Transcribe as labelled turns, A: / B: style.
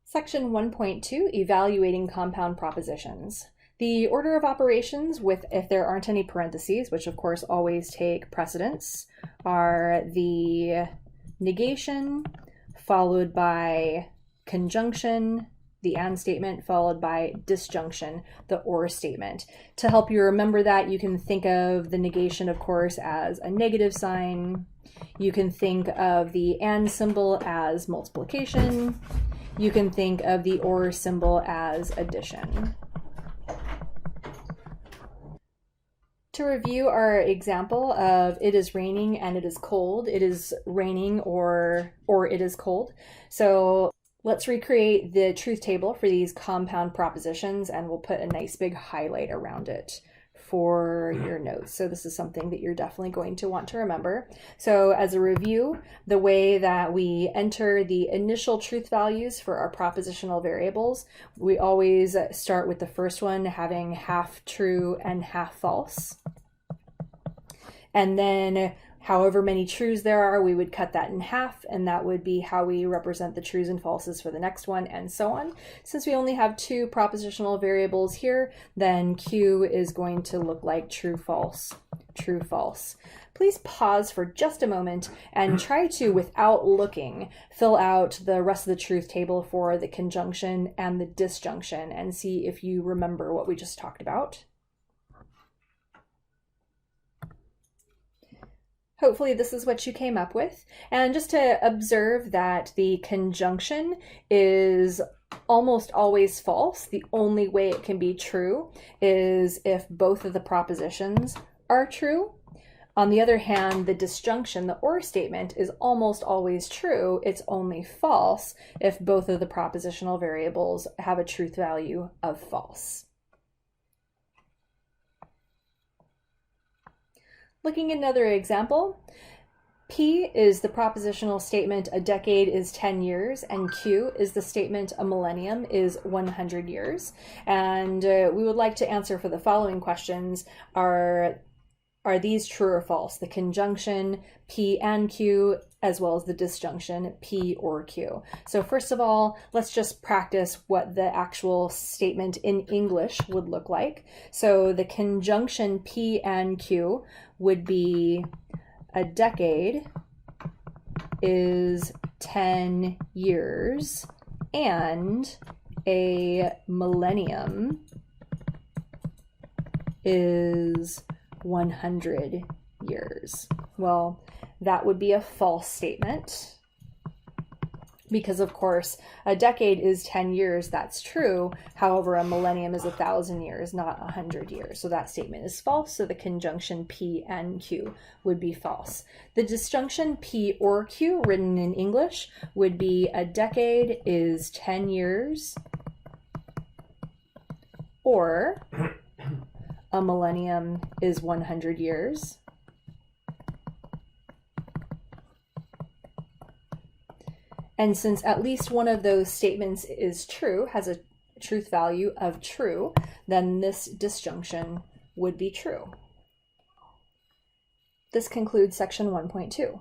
A: Section 1.2, Evaluating Compound Propositions. The order of operations, if there aren't any parentheses, which of course always take precedence, are the negation, followed by conjunction, the and statement, followed by disjunction, the or statement. To help you remember that, you can think of the negation, of course, as a negative sign. You can think of the and symbol as multiplication. You can think of the or symbol as addition. To review our example of it is raining and it is cold, it is raining or it is cold. So let's recreate the truth table for these compound propositions, and we'll put a nice big highlight around it for your notes. So this is something that you're definitely going to want to remember. So as a review, the way that we enter the initial truth values for our propositional variables, we always start with the first one having half true and half false. And then however many trues there are, we would cut that in half, and that would be how we represent the trues and falses for the next one, and so on. Since we only have two propositional variables here, then Q is going to look like true, false, true, false. Please pause for just a moment and try to, without looking, fill out the rest of the truth table for the conjunction and the disjunction and see if you remember what we just talked about. Hopefully this is what you came up with. And just to observe that the conjunction is almost always false. The only way it can be true is if both of the propositions are true. On the other hand, the disjunction, the or statement, is almost always true. It's only false if both of the propositional variables have a truth value of false. Looking at another example, P is the propositional statement a decade is 10 years, and Q is the statement a millennium is 100 years. And we would like to answer for the following questions. Are these true or false? The conjunction P and Q, as well as the disjunction P or Q. So first of all, let's just practice what the actual statement in English would look like. So the conjunction P and Q would be a decade is 10 years and a millennium is 100 years. Well, that would be a false statement because, of course, a decade is 10 years. That's true. However, a millennium is 1,000 years, not 100 years. So that statement is false. So the conjunction P and Q would be false. The disjunction P or Q written in English would be a decade is 10 years or a millennium is 100 years. And since at least one of those statements is true, has a truth value of true, then this disjunction would be true. This concludes section 1.2.